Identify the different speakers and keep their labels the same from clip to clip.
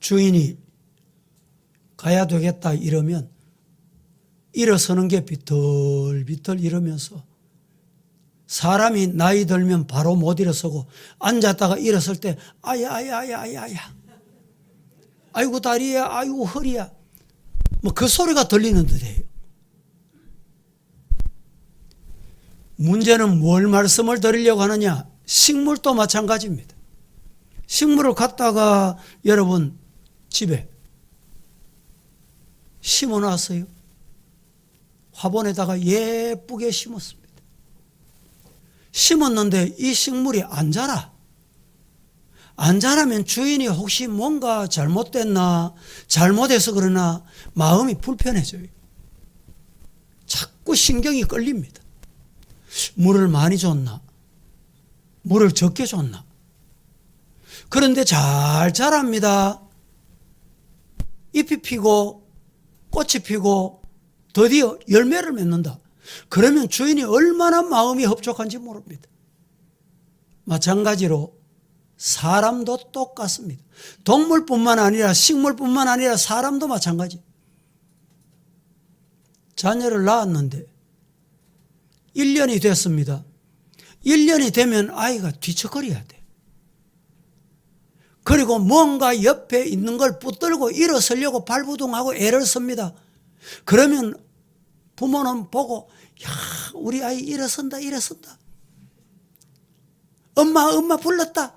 Speaker 1: 주인이 가야 되겠다 이러면 일어서는 게 비틀비틀 이러면서, 사람이 나이 들면 바로 못 일어서고 앉았다가 일어설 때 아야 아이고 다리야 아이고 허리야 뭐 그 소리가 들리는 듯해요. 문제는 뭘 말씀을 드리려고 하느냐? 식물도 마찬가지입니다. 식물을 갖다가 여러분 집에 심어놨어요. 화분에다가 예쁘게 심었습니다. 심었는데 이 식물이 안 자라. 안 자라면 주인이 혹시 뭔가 잘못됐나, 잘못해서 그러나 마음이 불편해져요. 자꾸 신경이 끌립니다. 물을 많이 줬나? 물을 적게 줬나? 그런데 잘 자랍니다. 잎이 피고 꽃이 피고 드디어 열매를 맺는다. 그러면 주인이 얼마나 마음이 흡족한지 모릅니다. 마찬가지로 사람도 똑같습니다. 동물뿐만 아니라 식물뿐만 아니라 사람도 마찬가지. 자녀를 낳았는데 1년이 됐습니다. 1년이 되면 아이가 뒤척거려야 돼. 그리고 뭔가 옆에 있는 걸 붙들고 일어서려고 발부둥하고 애를 씁니다. 그러면 부모는 보고, 야, 우리 아이 일어선다. 엄마 불렀다.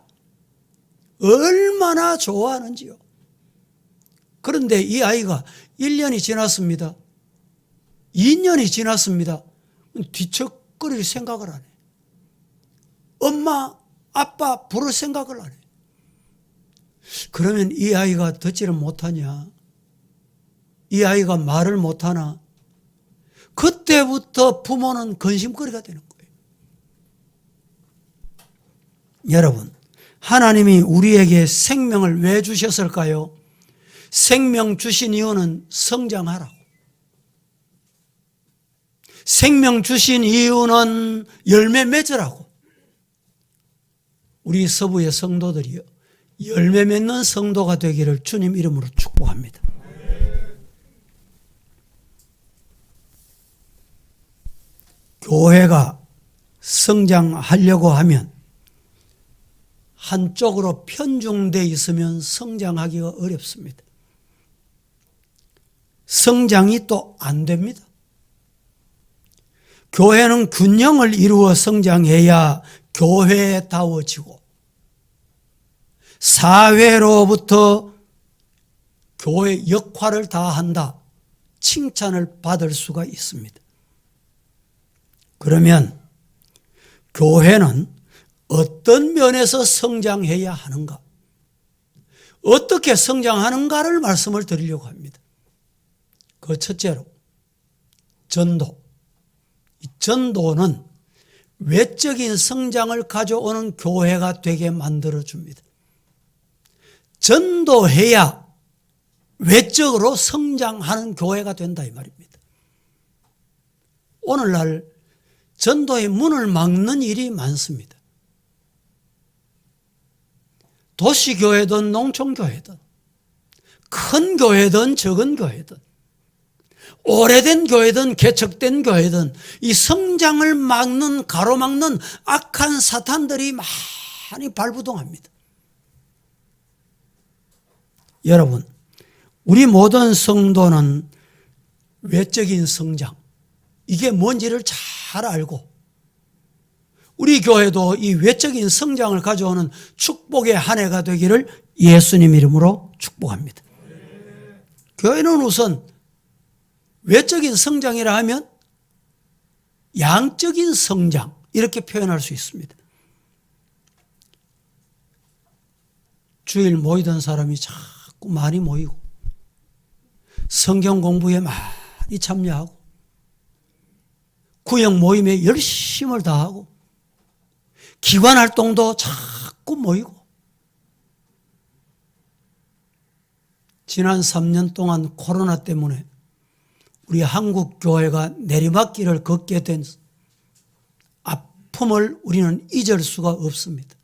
Speaker 1: 얼마나 좋아하는지요. 그런데 이 아이가 1년이 지났습니다. 2년이 지났습니다. 뒤척거릴 생각을 안 해. 엄마, 아빠 부를 생각을 안 해. 그러면 이 아이가 듣지를 못하냐? 이 아이가 말을 못하나? 그때부터 부모는 근심거리가 되는 거예요. 여러분, 하나님이 우리에게 생명을 왜 주셨을까요? 생명 주신 이유는 성장하라고. 생명 주신 이유는 열매 맺으라고. 우리 서부의 성도들이요, 열매 맺는 성도가 되기를 주님 이름으로 축복합니다. 교회가 성장하려고 하면 한쪽으로 편중되어 있으면 성장하기가 어렵습니다. 성장이 또 안 됩니다. 교회는 균형을 이루어 성장해야 교회다워지고 사회로부터 교회 역할을 다한다, 칭찬을 받을 수가 있습니다. 그러면 교회는 어떤 면에서 성장해야 하는가, 어떻게 성장하는가를 말씀을 드리려고 합니다. 그 첫째로 전도. 이 전도는 외적인 성장을 가져오는 교회가 되게 만들어줍니다. 전도해야 외적으로 성장하는 교회가 된다 이 말입니다. 오늘날 전도의 문을 막는 일이 많습니다. 도시교회든 농촌교회든 큰 교회든 적은 교회든 오래된 교회든 개척된 교회든 이 성장을 막는, 가로막는 악한 사탄들이 많이 발부동합니다. 여러분, 우리 모든 성도는 외적인 성장, 이게 뭔지를 잘 알고 우리 교회도 이 외적인 성장을 가져오는 축복의 한 해가 되기를 예수님 이름으로 축복합니다. 교회는 우선 외적인 성장이라 하면 양적인 성장, 이렇게 표현할 수 있습니다. 주일 모이던 사람이 자꾸 많이 모이고 성경 공부에 많이 참여하고 구역 모임에 열심을 다하고 기관 활동도 자꾸 모이고, 지난 3년 동안 코로나 때문에 우리 한국 교회가 내리막길을 걷게 된 아픔을 우리는 잊을 수가 없습니다.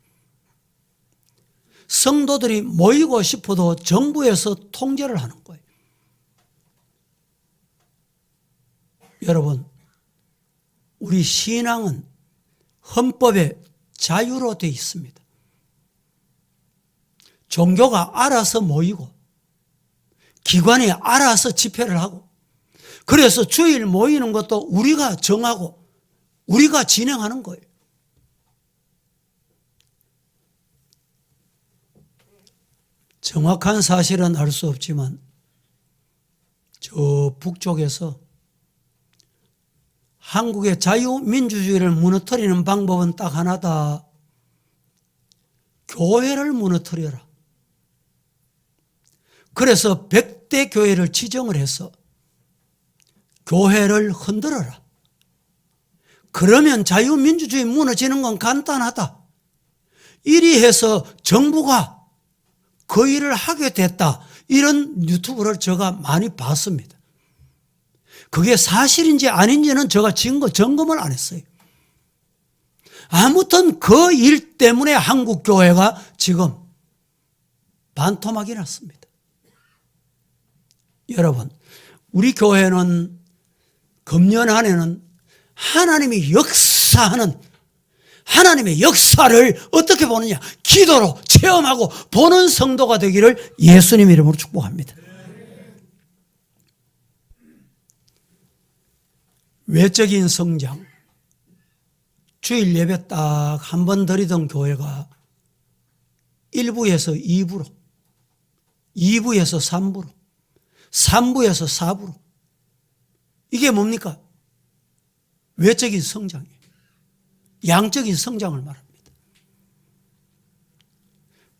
Speaker 1: 성도들이 모이고 싶어도 정부에서 통제를 하는 거예요. 여러분, 우리 신앙은 헌법에 자유로 되어 있습니다. 종교가 알아서 모이고 기관이 알아서 집회를 하고, 그래서 주일 모이는 것도 우리가 정하고 우리가 진행하는 거예요. 정확한 사실은 알 수 없지만 저 북쪽에서 한국의 자유민주주의를 무너뜨리는 방법은 딱 하나다. 교회를 무너뜨려라. 그래서 100대 교회를 지정을 해서 교회를 흔들어라. 그러면 자유민주주의 무너지는 건 간단하다. 이리 해서 정부가 그 일을 하게 됐다. 이런 유튜브를 제가 많이 봤습니다. 그게 사실인지 아닌지는 제가 점검을 안 했어요. 아무튼 그 일 때문에 한국 교회가 지금 반토막이 났습니다. 여러분, 우리 교회는 금년 안에는 하나님이 역사하는 하나님의 역사를 어떻게 보느냐, 기도로 체험하고 보는 성도가 되기를 예수님 이름으로 축복합니다. 외적인 성장, 주일 예배 딱 한 번 드리던 교회가 1부에서 2부로, 2부에서 3부로, 3부에서 4부로. 이게 뭡니까? 외적인 성장이에요. 양적인 성장을 말합니다.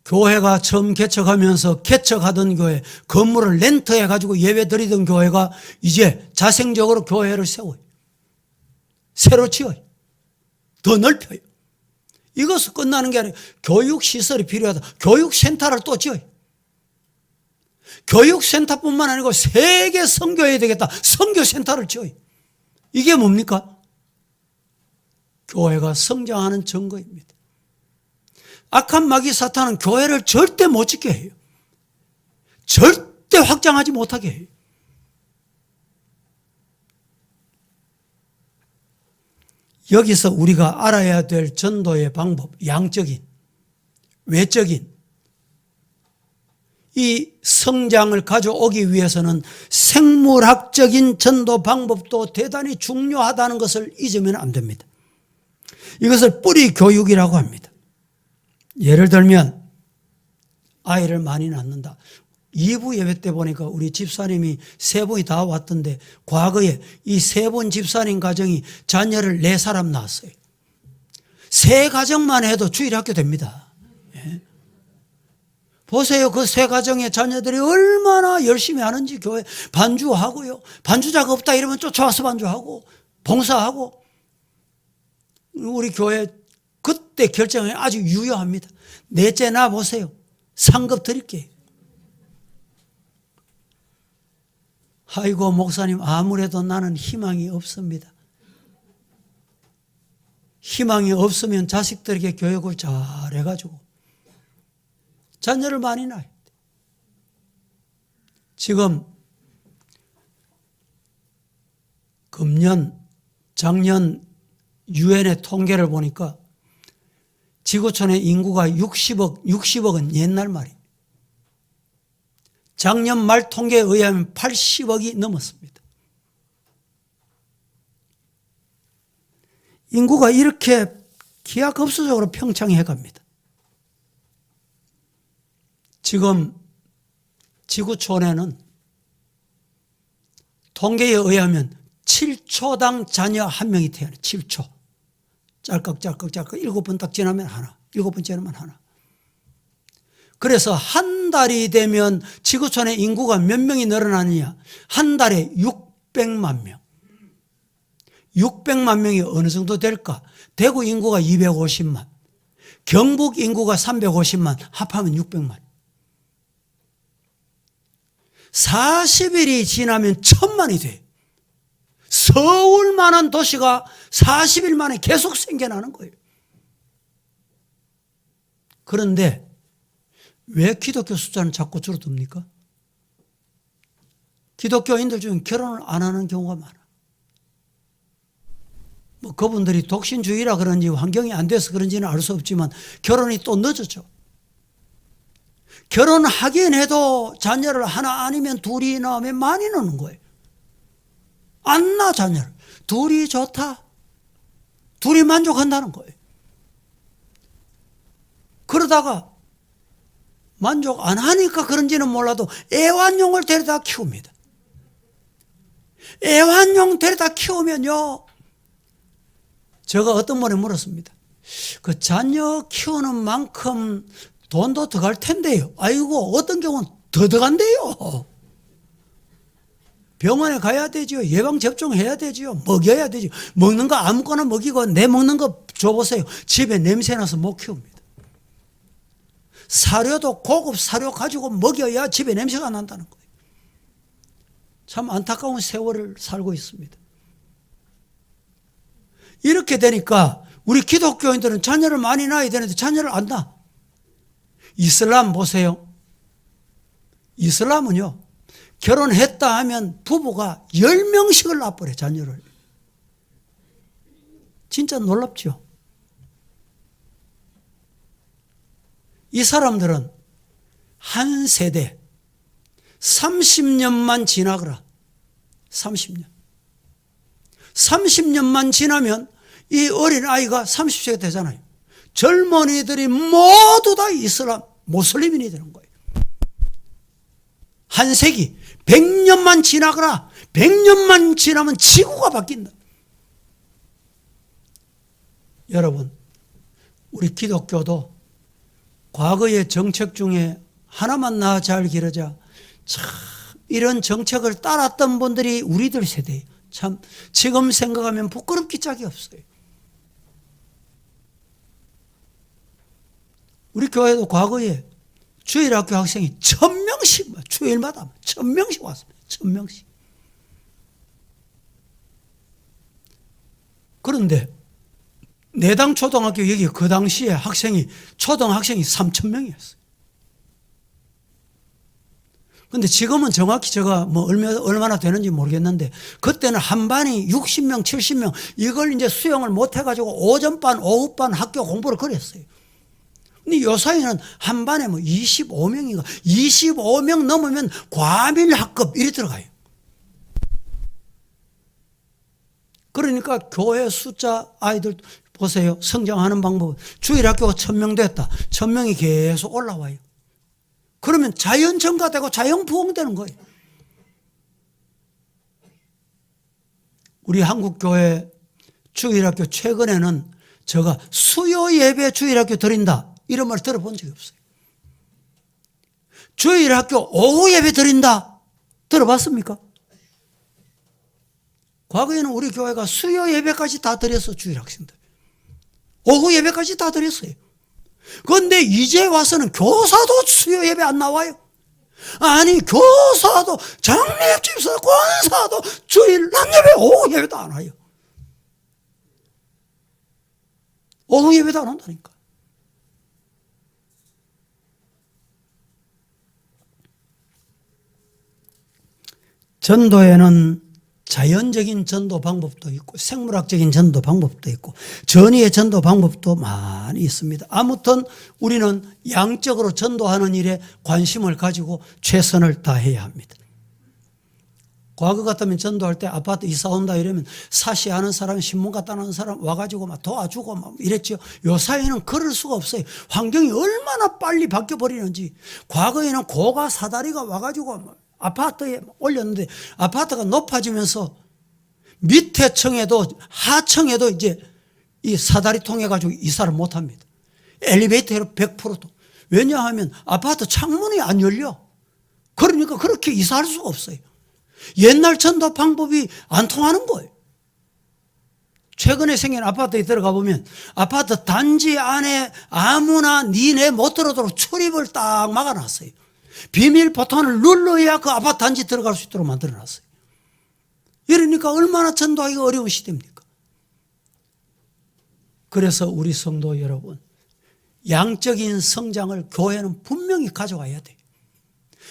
Speaker 1: 교회가 처음 개척하면서 개척하던 교회, 건물을 렌트해가지고 예배 드리던 교회가 이제 자생적으로 교회를 세워요. 새로 지어요. 더 넓혀요. 이것은 끝나는 게 아니라 교육시설이 필요하다. 교육센터를 또 지어요. 교육센터뿐만 아니고 세계 선교해야 되겠다. 선교센터를 지어요. 이게 뭡니까? 교회가 성장하는 증거입니다. 악한 마귀 사탄은 교회를 절대 못 짓게 해요. 절대 확장하지 못하게 해요. 여기서 우리가 알아야 될 전도의 방법, 양적인, 외적인 이 성장을 가져오기 위해서는 생물학적인 전도 방법도 대단히 중요하다는 것을 잊으면 안 됩니다. 이것을 뿌리 교육이라고 합니다. 예를 들면 아이를 많이 낳는다. 2부 예배 때 보니까 우리 집사님이 세 분이 다 왔던데, 과거에 이 세 분 집사님 가정이 자녀를 4사람 낳았어요. 세 가정만 해도 주일학교 됩니다. 예. 보세요. 그 세 가정의 자녀들이 얼마나 열심히 하는지. 교회 반주하고요. 반주자가 없다 이러면 쫓아와서 반주하고 봉사하고. 우리 교회 그때 결정이 아주 유효합니다. 넷째 낳아 보세요. 상급 드릴게요. 아이고 목사님, 아무래도 나는 희망이 없습니다. 희망이 없으면 자식들에게 교육을 잘 해가지고 자녀를 많이 낳아야 돼. 지금 금년, 작년 유엔의 통계를 보니까 지구촌의 인구가 60억은 옛날 말이에요. 작년 말 통계에 의하면 80억이 넘었습니다. 인구가 이렇게 기하급수적으로 평창해 갑니다. 지금 지구촌에는 통계에 의하면 7초당 자녀 1명이 태어나요. 7초. 짤깍짤깍 7번 딱 지나면 하나, 7번 지나면 하나. 그래서 한 달이 되면 지구촌의 인구가 몇 명이 늘어나느냐? 한 달에 600만 명. 600만 명이 어느 정도 될까? 대구 인구가 250만, 경북 인구가 350만, 합하면 600만. 40일이 지나면 1000만이 돼. 서울만한 도시가 40일 만에 계속 생겨나는 거예요. 그런데 왜 기독교 숫자는 자꾸 줄어듭니까? 기독교인들 중에 결혼을 안 하는 경우가 많아. 뭐 그분들이 독신주의라 그런지 환경이 안 돼서 그런지는 알 수 없지만 결혼이 또 늦어져. 결혼하긴 해도 자녀를 하나 아니면 둘이 낳으면 많이 낳는 거예요. 안 낳아 자녀를. 둘이 좋다. 둘이 만족한다는 거예요. 그러다가 만족 안 하니까 그런지는 몰라도 애완용을 데려다 키웁니다. 애완용 데려다 키우면요. 제가 어떤 분이 물었습니다. 그 자녀 키우는 만큼 돈도 더 갈 텐데요. 아이고 어떤 경우는 더 들어간대요. 병원에 가야 되죠. 예방접종해야 되죠. 먹여야 되죠. 먹는 거 아무거나 먹이고 내 먹는 거 줘보세요. 집에 냄새 나서 못 키웁니다. 사료도 고급 사료 가지고 먹여야 집에 냄새가 난다는 거예요. 참 안타까운 세월을 살고 있습니다. 이렇게 되니까 우리 기독교인들은 자녀를 많이 낳아야 되는데 자녀를 안 낳아. 이슬람 보세요. 이슬람은요. 결혼했다 하면 부부가 10명씩을 낳아버려요. 자녀를. 진짜 놀랍죠. 이 사람들은 한 세대 30년만 지나거라. 30년. 30년만 지나면 이 어린아이가 30세가 되잖아요. 젊은이들이 모두 다 이슬람, 모슬림인이 되는 거예요. 한 세기, 100년만 지나거라. 100년만 지나면 지구가 바뀐다. 여러분, 우리 기독교도 과거의 정책 중에 하나만 나 잘 기르자. 참 이런 정책을 따랐던 분들이 우리들 세대예요. 참 지금 생각하면 부끄럽기 짝이 없어요. 우리 교회도 과거에 주일학교 학생이 1000명씩 주일마다 1000명씩 왔습니다. 1000명씩. 그런데 내당 초등학교 여기 그 당시에 초등학생이 3000명이었어요. 근데 지금은 정확히 제가 뭐 얼마나 되는지 모르겠는데 그때는 한 반이 60명, 70명 이걸 이제 수용을 못 해가지고 오전반, 오후반 학교 공부를 그랬어요. 근데 요사이는 한 반에 뭐 25명인가 25명 넘으면 과밀학급 이리 들어가요. 그러니까 교회 숫자 아이들 보세요. 성장하는 방법. 주일학교가 1000명 됐다. 1000명이 계속 올라와요. 그러면 자연 증가되고 자연 부흥되는 거예요. 우리 한국교회 주일학교 최근에는 제가 수요 예배 주일학교 드린다 이런 말 들어본 적이 없어요. 주일학교 오후 예배 드린다 들어봤습니까? 과거에는 우리 교회가 수요 예배까지 다 드렸어. 주일학생들 오후 예배까지 다 드렸어요. 그런데 이제 와서는 교사도 수요 예배 안 나와요. 아니 교사도 장례집사 권사도 주일 낮 예배 오후 예배도 안 와요. 오후 예배도 안 온다니까. 전도에는 자연적인 전도 방법도 있고 생물학적인 전도 방법도 있고 전의의 전도 방법도 많이 있습니다. 아무튼 우리는 양적으로 전도하는 일에 관심을 가지고 최선을 다해야 합니다. 과거 같으면 전도할 때 아파트 이사 온다 이러면 사시하는 사람, 신문가 따는 사람 와가지고 막 도와주고 막 이랬죠. 요사이는 그럴 수가 없어요. 환경이 얼마나 빨리 바뀌어버리는지. 과거에는 고가 사다리가 와가지고 아파트에 올렸는데 아파트가 높아지면서 밑에 층에도 하층에도 이제 이 사다리 통해 가지고 이사를 못 합니다. 엘리베이터로 100%도. 왜냐하면 아파트 창문이 안 열려. 그러니까 그렇게 이사할 수가 없어요. 옛날 전도 방법이 안 통하는 거예요. 최근에 생긴 아파트에 들어가 보면 아파트 단지 안에 아무나 니네 못 들어도록 출입을 딱 막아놨어요. 비밀 버튼을 눌러야 그 아파트 단지 들어갈 수 있도록 만들어놨어요. 이러니까 얼마나 전도하기가 어려운 시대입니까? 그래서 우리 성도 여러분, 양적인 성장을 교회는 분명히 가져와야 돼요.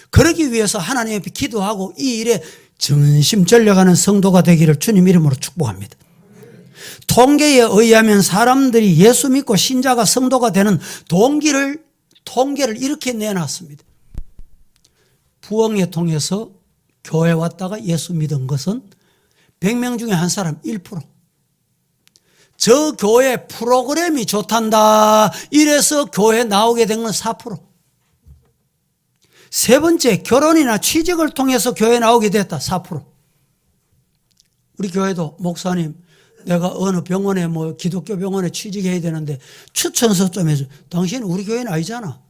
Speaker 1: 그러기 위해서 하나님 앞에 기도하고 이 일에 전심전력하는 성도가 되기를 주님 이름으로 축복합니다. 통계에 의하면 사람들이 예수 믿고 신자가 성도가 되는 통계를 이렇게 내놨습니다. 부흥회 통해서 교회 왔다가 예수 믿은 것은 100명 중에 한 사람 1%. 저 교회 프로그램이 좋단다. 이래서 교회 나오게 된 건 4%. 세 번째, 결혼이나 취직을 통해서 교회 나오게 됐다. 4%. 우리 교회도 목사님, 내가 어느 병원에 기독교 병원에 취직해야 되는데 추천서 좀 해줘. 당신은 우리 교회는 아니잖아.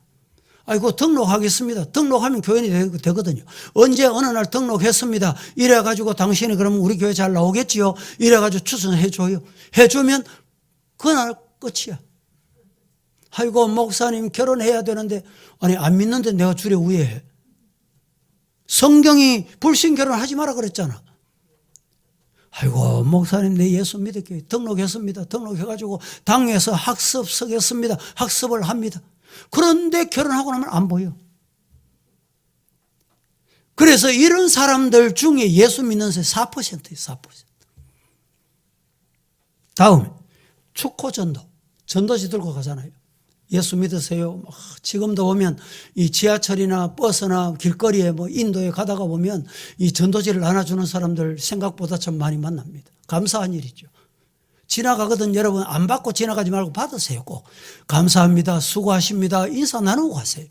Speaker 1: 아이고 등록하겠습니다. 등록하면 교인이 되거든요. 언제 어느 날 등록했습니다. 이래가지고 당신이 그러면 우리 교회 잘 나오겠지요. 이래가지고 추천해줘요. 해주면 그날 끝이야. 아이고 목사님 결혼해야 되는데 아니 안 믿는데 내가 줄에 우회해. 성경이 불신 결혼하지 마라 그랬잖아. 아이고 목사님 내 예수 믿을게요. 등록했습니다. 등록해가지고 당에서 학습 서겠습니다. 학습을 합니다. 그런데 결혼하고 나면 안 보여. 그래서 이런 사람들 중에 예수 믿는 사람이 4%예요. 4%. 다음에 축호전도. 전도지 들고 가잖아요. 예수 믿으세요. 지금도 보면 이 지하철이나 버스나 길거리에 인도에 가다가 보면 이 전도지를 나눠주는 사람들 생각보다 참 많이 만납니다. 감사한 일이죠. 지나가거든 여러분 안 받고 지나가지 말고 받으세요. 꼭 감사합니다. 수고하십니다. 인사 나누고 가세요.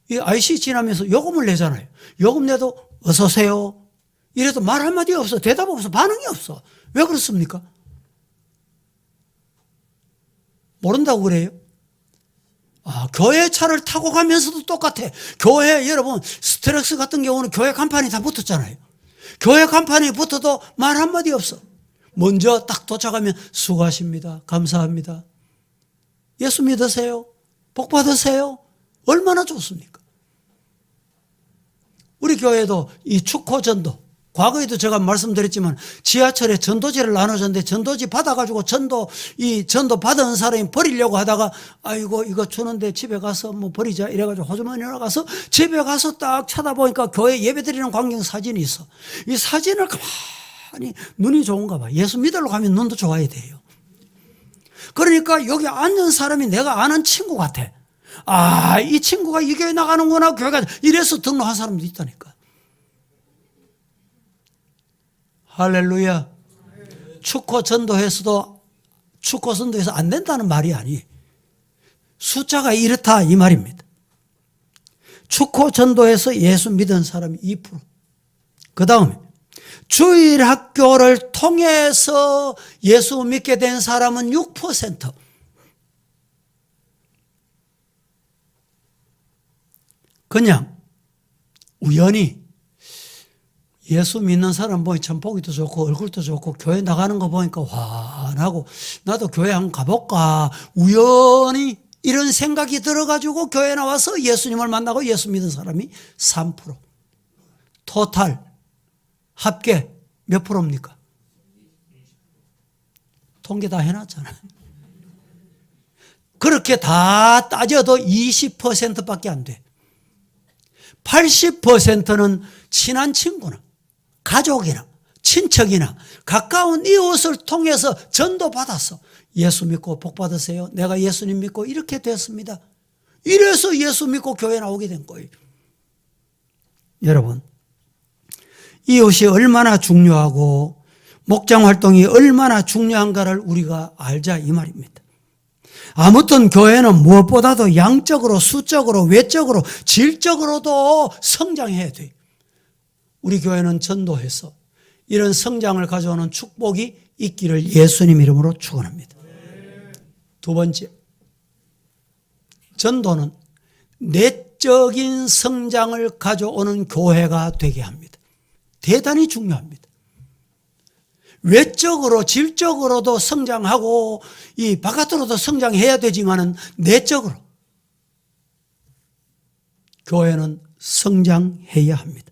Speaker 1: 이 IC 지나면서 요금을 내잖아요. 요금 내도 어서 오세요. 이래도 말 한마디 없어. 대답 없어. 반응이 없어. 왜 그렇습니까? 모른다고 그래요? 교회 차를 타고 가면서도 똑같아. 교회 여러분 스트렉스 같은 경우는 교회 간판이 다 붙었잖아요. 교회 간판이 붙어도 말 한마디 없어. 먼저 딱 도착하면 수고하십니다. 감사합니다. 예수 믿으세요. 복 받으세요. 얼마나 좋습니까? 우리 교회도 이 축호전도, 과거에도 제가 말씀드렸지만 지하철에 전도지를 나눠줬는데 전도지 받아가지고 전도 받은 사람이 버리려고 하다가 아이고 이거 주는데 집에 가서 버리자 이래가지고 호주머니에 나가서 집에 가서 딱 찾아보니까 교회 예배드리는 광경 사진이 있어. 이 사진을 가만히 눈이 좋은가 봐. 예수 믿으러 가면 눈도 좋아야 돼요. 그러니까 여기 앉은 사람이 내가 아는 친구 같아. 이 친구가 이 교회 나가는구나. 교회가 이래서 등록한 사람도 있다니까. 할렐루야. 축호 전도에서도 안 된다는 말이 아니에요. 숫자가 이렇다 이 말입니다. 축호 전도에서 예수 믿은 사람이 2%. 그 다음에 주일 학교를 통해서 예수 믿게 된 사람은 6%. 그냥 우연히 예수 믿는 사람 보니 참 보기도 좋고 얼굴도 좋고 교회 나가는 거 보니까 환하고 나도 교회 한번 가볼까 우연히 이런 생각이 들어가지고 교회 나와서 예수님을 만나고 예수 믿은 사람이 3%. 토탈 합계 몇 프로입니까? 통계 다 해놨잖아요. 그렇게 다 따져도 20%밖에 안 돼. 80%는 친한 친구나 가족이나 친척이나 가까운 이웃을 통해서 전도받았어. 예수 믿고 복 받으세요. 내가 예수님 믿고 이렇게 됐습니다. 이래서 예수 믿고 교회 나오게 된 거예요. 여러분, 이웃이 얼마나 중요하고 목장 활동이 얼마나 중요한가를 우리가 알자 이 말입니다. 아무튼 교회는 무엇보다도 양적으로 수적으로 외적으로 질적으로도 성장해야 돼요. 우리 교회는 전도해서 이런 성장을 가져오는 축복이 있기를 예수님 이름으로 축원합니다. 두 번째, 전도는 내적인 성장을 가져오는 교회가 되게 합니다. 대단히 중요합니다. 외적으로 질적으로도 성장하고 이 바깥으로도 성장해야 되지만은 내적으로 교회는 성장해야 합니다.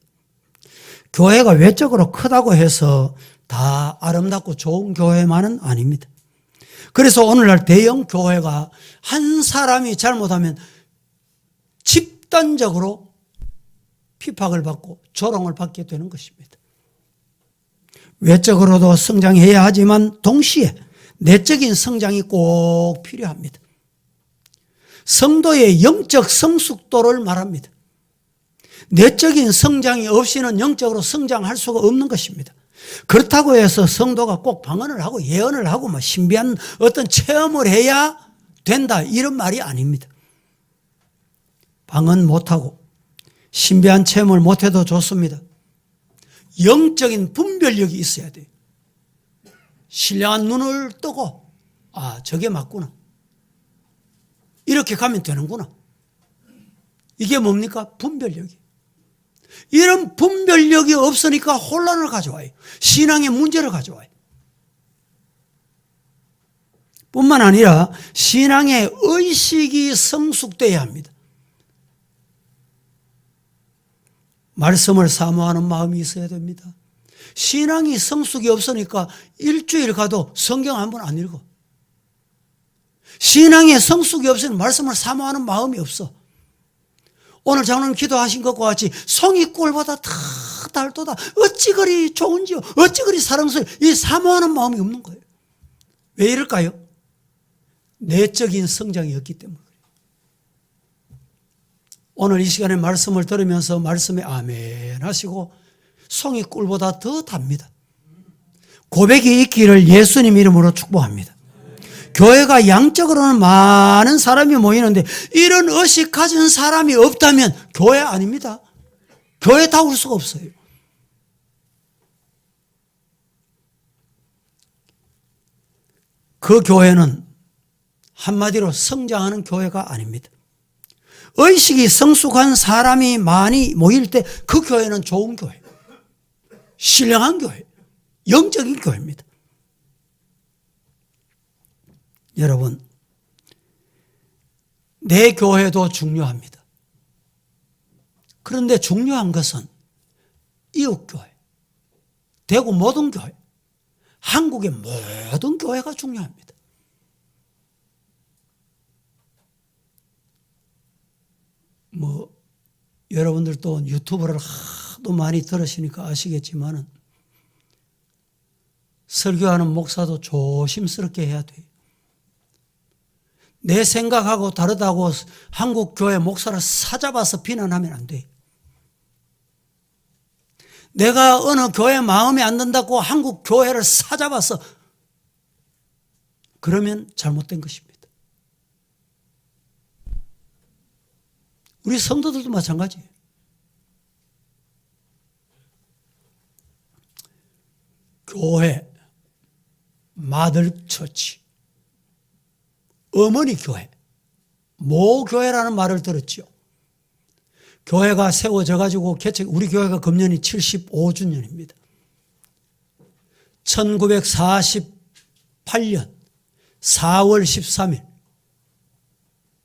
Speaker 1: 교회가 외적으로 크다고 해서 다 아름답고 좋은 교회만은 아닙니다. 그래서 오늘날 대형 교회가 한 사람이 잘못하면 집단적으로 핍박을 받고 조롱을 받게 되는 것입니다. 외적으로도 성장해야 하지만 동시에 내적인 성장이 꼭 필요합니다. 성도의 영적 성숙도를 말합니다. 내적인 성장이 없이는 영적으로 성장할 수가 없는 것입니다. 그렇다고 해서 성도가 꼭 방언을 하고 예언을 하고 신비한 어떤 체험을 해야 된다 이런 말이 아닙니다. 방언 못하고 신비한 체험을 못해도 좋습니다. 영적인 분별력이 있어야 돼요. 신령한 눈을 뜨고 저게 맞구나. 이렇게 가면 되는구나. 이게 뭡니까? 분별력이. 이런 분별력이 없으니까 혼란을 가져와요. 신앙에 문제를 가져와요. 뿐만 아니라 신앙의 의식이 성숙돼야 합니다. 말씀을 사모하는 마음이 있어야 됩니다. 신앙이 성숙이 없으니까 일주일 가도 성경 한 번 안 읽어. 신앙의 성숙이 없으면 말씀을 사모하는 마음이 없어. 오늘 장로님 기도하신 것과 같이 송이 꿀보다 다 달도다 어찌 그리 좋은지요 어찌 그리 사랑스러워 이 사모하는 마음이 없는 거예요. 왜 이럴까요? 내적인 성장이 없기 때문에 그래요. 오늘 이 시간에 말씀을 들으면서 말씀에 아멘 하시고 송이 꿀보다 더 답니다. 고백이 있기를 예수님 이름으로 축복합니다. 교회가 양적으로는 많은 사람이 모이는데 이런 의식 가진 사람이 없다면 교회 아닙니다. 교회 다 올 수가 없어요. 그 교회는 한마디로 성장하는 교회가 아닙니다. 의식이 성숙한 사람이 많이 모일 때 그 교회는 좋은 교회, 신령한 교회, 영적인 교회입니다. 여러분, 내 교회도 중요합니다. 그런데 중요한 것은 이웃교회, 대구 모든 교회, 한국의 모든 교회가 중요합니다. 여러분들도 유튜브를 하도 많이 들으시니까 아시겠지만은 설교하는 목사도 조심스럽게 해야 돼요. 내 생각하고 다르다고 한국 교회 목사를 사잡아서 비난하면 안 돼요. 내가 어느 교회 마음에 안 든다고 한국 교회를 사잡아서 그러면 잘못된 것입니다. 우리 성도들도 마찬가지예요. 교회, 마들처치, 어머니 교회, 모교회라는 말을 들었죠. 교회가 세워져 가지고 우리 교회가 금년이 75주년입니다. 1948년 4월 13일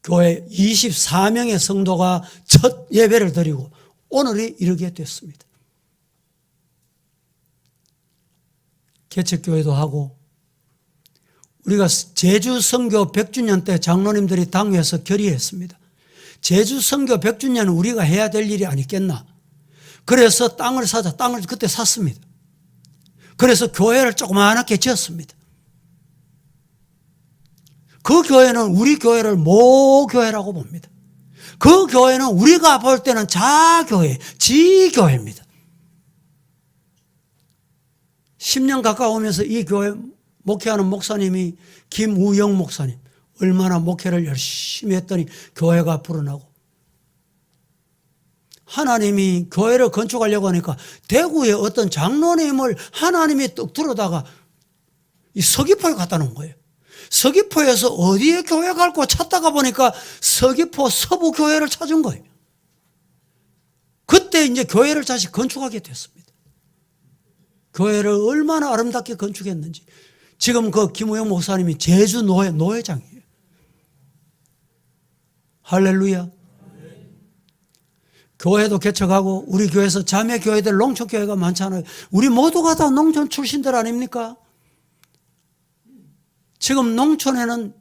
Speaker 1: 교회 24명의 성도가 첫 예배를 드리고 오늘이 이르게 됐습니다. 개척교회도 하고 우리가 제주 선교 100주년 때 장로님들이 당회에서 결의했습니다. 제주 선교 100주년은 우리가 해야 될 일이 아니겠나. 그래서 땅을 사자. 땅을 그때 샀습니다. 그래서 교회를 조그맣게 지었습니다. 그 교회는 우리 교회를 모교회라고 봅니다. 그 교회는 우리가 볼 때는 자교회, 지교회입니다. 10년 가까우면서 이 교회 목회하는 목사님이 김우영 목사님, 얼마나 목회를 열심히 했더니 교회가 불어나고, 하나님이 교회를 건축하려고 하니까 대구의 어떤 장로님을 하나님이 뚝 들어다가 이 서귀포에 갖다 놓은 거예요. 서귀포에서 어디에 교회 갈고 찾다가 보니까 서귀포 서부교회를 찾은 거예요. 그때 이제 교회를 다시 건축하게 됐습니다. 교회를 얼마나 아름답게 건축했는지. 지금 그 김우영 목사님이 제주 노회장이에요. 할렐루야. 교회도 개척하고 우리 교회에서 자매 교회들 농촌교회가 많잖아요. 우리 모두가 다 농촌 출신들 아닙니까? 지금 농촌에는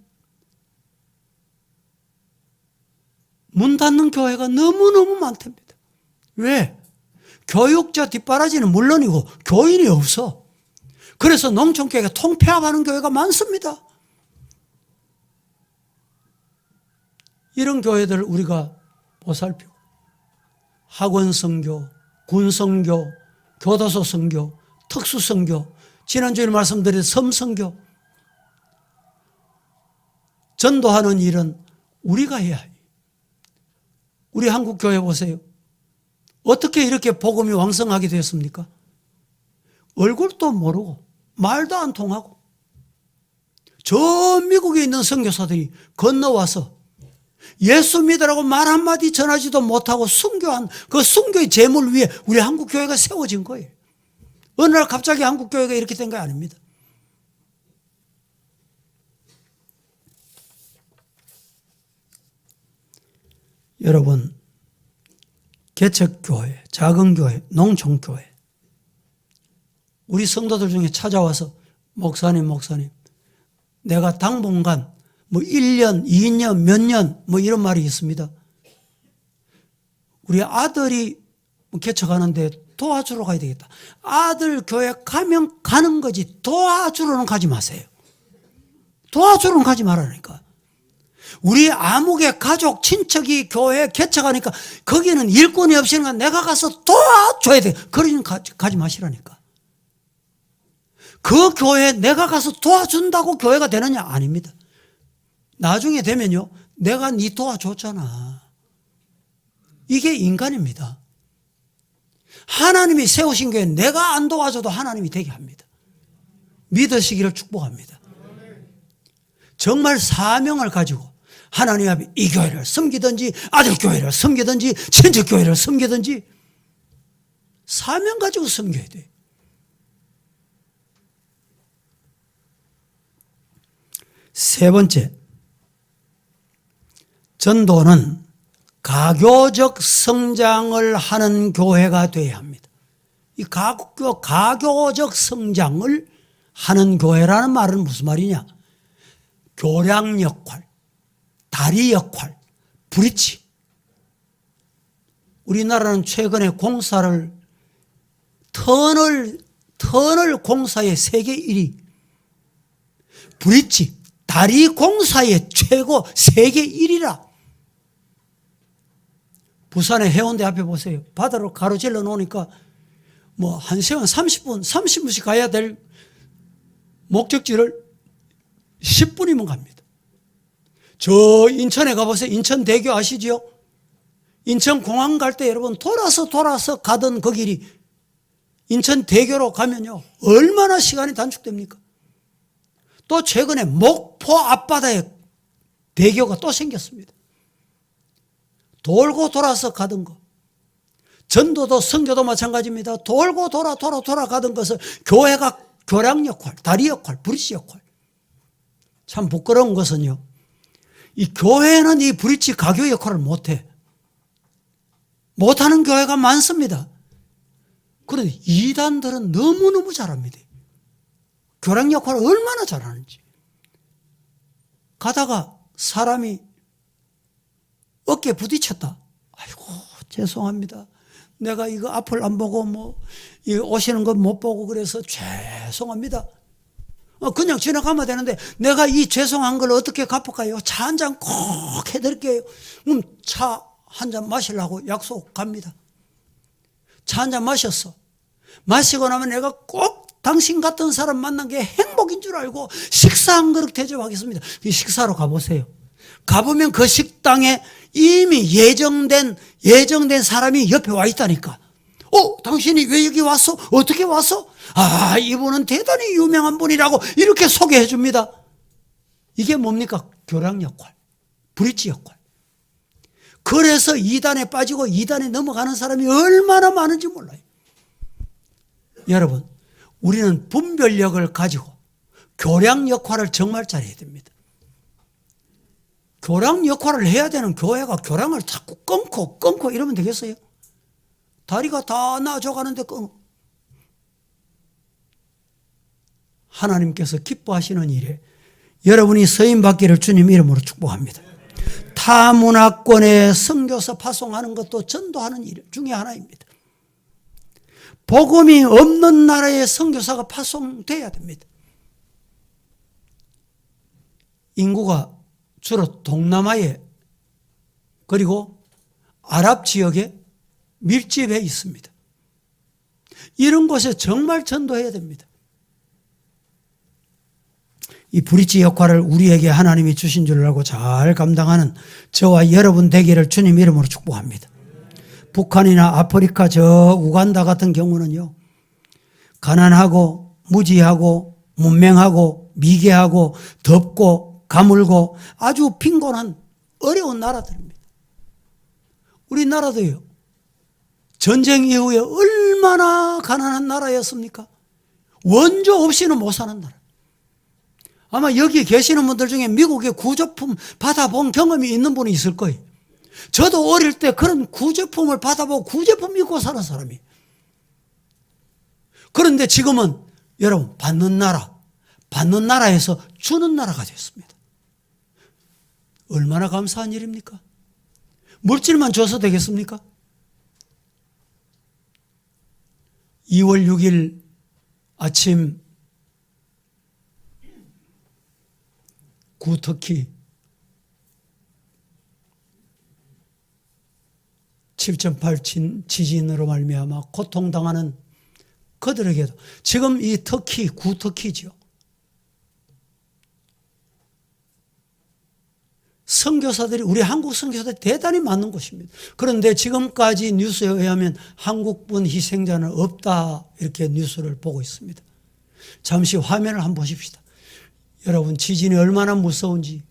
Speaker 1: 문 닫는 교회가 너무너무 많답니다. 왜? 교육자 뒷바라지는 물론이고 교인이 없어. 그래서 농촌교회가 통폐합하는 교회가 많습니다. 이런 교회들을 우리가 보살피고 학원 선교, 군 선교, 교도소 선교, 특수 선교, 지난주에 말씀드린 섬 선교, 전도하는 일은 우리가 해야 해요. 우리 한국 교회 보세요. 어떻게 이렇게 복음이 왕성하게 되었습니까? 얼굴도 모르고 말도 안 통하고 저 미국에 있는 선교사들이 건너와서 예수 믿으라고 말 한마디 전하지도 못하고 순교한 그 순교의 제물 위에 우리 한국 교회가 세워진 거예요. 어느 날 갑자기 한국 교회가 이렇게 된 거 아닙니다. 여러분, 개척교회, 작은 교회, 농촌교회, 우리 성도들 중에 찾아와서 목사님, 내가 당분간 1년, 2년, 몇 년 이런 말이 있습니다. 우리 아들이 개척하는데 도와주러 가야 되겠다. 아들 교회 가면 가는 거지 도와주러는 가지 마세요. 도와주러는 가지 말라니까. 우리 아무개 가족 친척이 교회 개척하니까 거기는 일꾼이 없으니까 내가 가서 도와줘야 돼. 그러니까 가지 마시라니까. 그 교회에 내가 가서 도와준다고 교회가 되느냐? 아닙니다. 나중에 되면요, 내가 네 도와줬잖아. 이게 인간입니다. 하나님이 세우신 교회 내가 안 도와줘도 하나님이 되게 합니다. 믿으시기를 축복합니다. 정말 사명을 가지고 하나님 앞에 이 교회를 섬기든지 아들 교회를 섬기든지 친척 교회를 섬기든지 사명 가지고 섬겨야 돼. 세 번째, 전도는 가교적 성장을 하는 교회가 되어야 합니다. 이 가교적 성장을 하는 교회라는 말은 무슨 말이냐? 교량 역할, 다리 역할, 브릿지. 우리나라는 최근에 공사를 터널 공사의 세계 1위, 브릿지, 다리 공사의 최고 세계 1위라. 부산의 해운대 앞에 보세요. 바다로 가로질러 놓으니까 1시간 30분씩 가야 될 목적지를 10분이면 갑니다. 저 인천에 가보세요. 인천대교 아시죠? 인천공항 갈 때 여러분 돌아서 가던 그 길이 인천대교로 가면요 얼마나 시간이 단축됩니까? 또 최근에 목포 앞바다에 대교가 또 생겼습니다. 돌고 돌아서 가던 거. 전도도 선교도 마찬가지입니다. 돌고 돌아가던 것을 교회가 교량 역할, 다리 역할, 브릿지 역할. 참 부끄러운 것은요, 이 교회는 이 브릿지 가교 역할을 못해. 못하는 교회가 많습니다. 그런데 이단들은 너무너무 잘합니다. 교량 역할을 얼마나 잘하는지. 가다가 사람이 어깨에 부딪혔다. 아이고, 죄송합니다. 내가 이거 앞을 안 보고 오시는 거 못 보고 그래서 죄송합니다. 그냥 지나가면 되는데 내가 이 죄송한 걸 어떻게 갚을까요? 차 한 잔 꼭 해드릴게요. 차 한 잔 마시려고 약속 갑니다. 차 한 잔 마셨어. 마시고 나면 내가 꼭 당신 같은 사람 만난 게 행복인 줄 알고 식사 한 그릇 대접하겠습니다. 식사로 가보세요. 가보면 그 식당에 이미 예정된 사람이 옆에 와 있다니까. 당신이 왜 여기 왔어? 어떻게 왔어? 이분은 대단히 유명한 분이라고 이렇게 소개해 줍니다. 이게 뭡니까? 교량 역할, 브릿지 역할. 그래서 이단에 빠지고 이단에 넘어가는 사람이 얼마나 많은지 몰라요. 여러분, 우리는 분별력을 가지고 교량 역할을 정말 잘해야 됩니다. 교량 역할을 해야 되는 교회가 교량을 자꾸 끊고 이러면 되겠어요? 다리가 다 나아져 가는데 하나님께서 기뻐하시는 일에 여러분이 서임 받기를 주님 이름으로 축복합니다. 타 문화권에 선교사 파송하는 것도 전도하는 일 중에 하나입니다. 복음이 없는 나라에 선교사가 파송돼야 됩니다. 인구가 주로 동남아에 그리고 아랍 지역에 밀집해 있습니다. 이런 곳에 정말 전도해야 됩니다. 이 브릿지 역할을 우리에게 하나님이 주신 줄 알고 잘 감당하는 저와 여러분 되기를 주님 이름으로 축복합니다. 북한이나 아프리카 저 우간다 같은 경우는요, 가난하고 무지하고 문맹하고 미개하고 덥고 가물고 아주 빈곤한 어려운 나라들입니다. 우리나라도요, 전쟁 이후에 얼마나 가난한 나라였습니까? 원조 없이는 못 사는 나라. 아마 여기 계시는 분들 중에 미국의 구조품 받아본 경험이 있는 분이 있을 거예요. 저도 어릴 때 그런 구제품을 받아보고 구제품 입고 사는 사람이에요. 그런데 지금은 여러분 받는 나라에서 주는 나라가 됐습니다. 얼마나 감사한 일입니까? 물질만 줘서 되겠습니까? 2월 6일 아침 구터키 7.8 지진으로 말미암아 고통당하는 그들에게도 지금 이 터키 구터키죠. 선교사들이 우리 한국 선교사들이 대단히 많은 곳입니다. 그런데 지금까지 뉴스에 의하면 한국분 희생자는 없다 이렇게 뉴스를 보고 있습니다. 잠시 화면을 한번 보십시다. 여러분 지진이 얼마나 무서운지.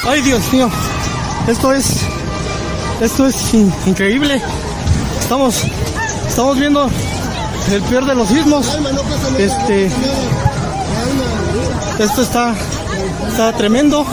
Speaker 2: Ay Dios mío, esto es increíble. Estamos viendo el peor de los sismos. Esto está tremendo.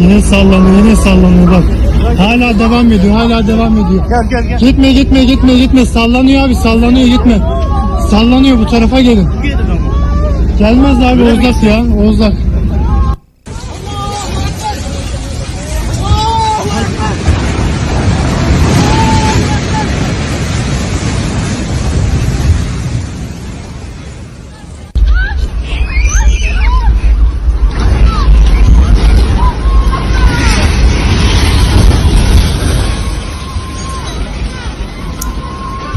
Speaker 3: Yine sallanıyor bak. Hala devam ediyor. Gel. Gitme. Sallanıyor abi, gitme. Sallanıyor, bu tarafa gelin. Gelmez abi, Oğuzlak ya, Oğuzlak.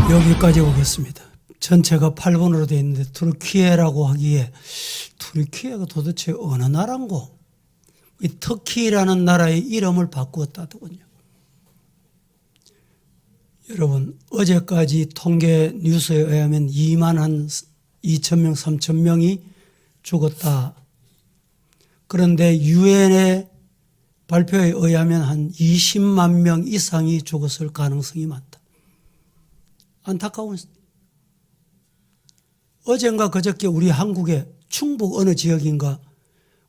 Speaker 1: 여기까지 오겠습니다. 전체가 8번으로 되어 있는데 투르키예라고 하기에 투르키예가 도대체 어느 나라인고? 이 터키라는 나라의 이름을 바꾸었다더군요. 여러분, 어제까지 통계 뉴스에 의하면 2만 한 2,000명, 3,000명이 죽었다. 그런데 유엔의 발표에 의하면 한 20만 명 이상이 죽었을 가능성이 많다. 안타까운. 어젠가 그저께 우리 한국의 충북 어느 지역인가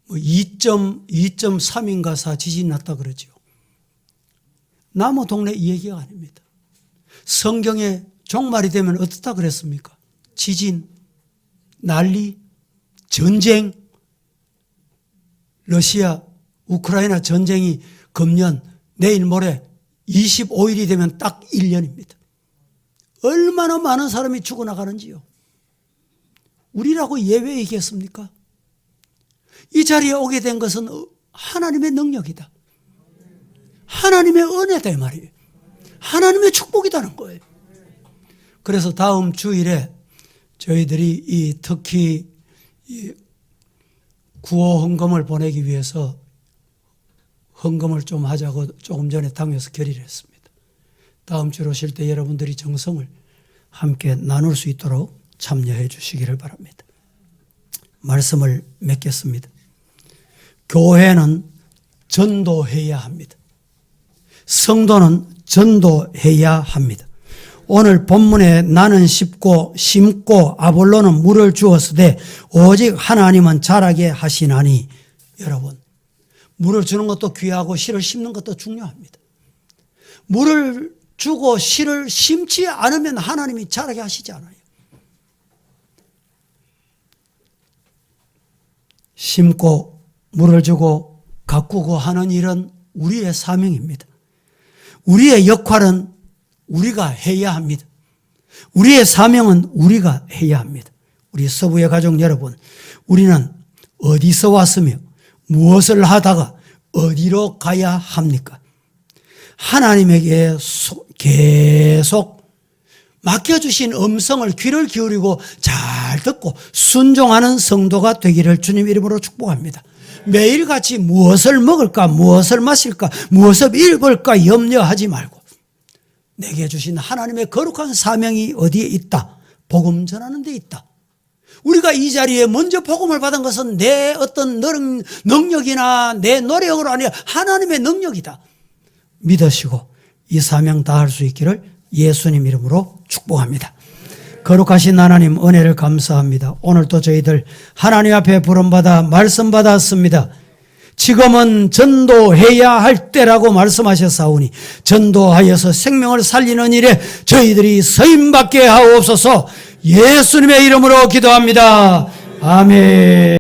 Speaker 1: 2.3인가 4 지진이 났다 그러죠. 남의 동네 이 얘기가 아닙니다. 성경에 종말이 되면 어떻다 그랬습니까? 지진, 난리, 전쟁, 러시아, 우크라이나 전쟁이 금년 내일 모레 25일이 되면 딱 1년입니다. 얼마나 많은 사람이 죽어나가는지요. 우리라고 예외이겠습니까? 이 자리에 오게 된 것은 하나님의 능력이다. 하나님의 은혜다 이 말이에요. 하나님의 축복이다는 거예요. 그래서 다음 주일에 저희들이 이 특히 이 구호 헌금을 보내기 위해서 헌금을 좀 하자고 조금 전에 당에서 결의를 했습니다. 다음 주로 오실 때 여러분들이 정성을 함께 나눌 수 있도록 참여해 주시기를 바랍니다. 말씀을 맺겠습니다. 교회는 전도해야 합니다. 성도는 전도해야 합니다. 오늘 본문에 나는 심고 아볼로는 물을 주었으되 오직 하나님은 자라게 하시나니. 여러분, 물을 주는 것도 귀하고 씨를 심는 것도 중요합니다. 물을 주고 씨를 심지 않으면 하나님이 자라게 하시지 않아요. 심고 물을 주고 가꾸고 하는 일은 우리의 사명입니다. 우리의 역할은 우리가 해야 합니다. 우리의 사명은 우리가 해야 합니다. 우리 서부의 가족 여러분, 우리는 어디서 왔으며 무엇을 하다가 어디로 가야 합니까? 하나님에게 계속 맡겨주신 음성을 귀를 기울이고 잘 듣고 순종하는 성도가 되기를 주님 이름으로 축복합니다. 매일같이 무엇을 먹을까, 무엇을 마실까, 무엇을 입을까 염려하지 말고 내게 주신 하나님의 거룩한 사명이 어디에 있다? 복음 전하는 데 있다. 우리가 이 자리에 먼저 복음을 받은 것은 내 어떤 능력이나 내 노력으로 아니라 하나님의 능력이다. 믿으시고 이 사명 다할 수 있기를 예수님 이름으로 축복합니다. 거룩하신 하나님 은혜를 감사합니다. 오늘도 저희들 하나님 앞에 부름받아 말씀 받았습니다. 지금은 전도해야 할 때라고 말씀하셨사오니 전도하여서 생명을 살리는 일에 저희들이 서임받게 하옵소서. 예수님의 이름으로 기도합니다. 아멘.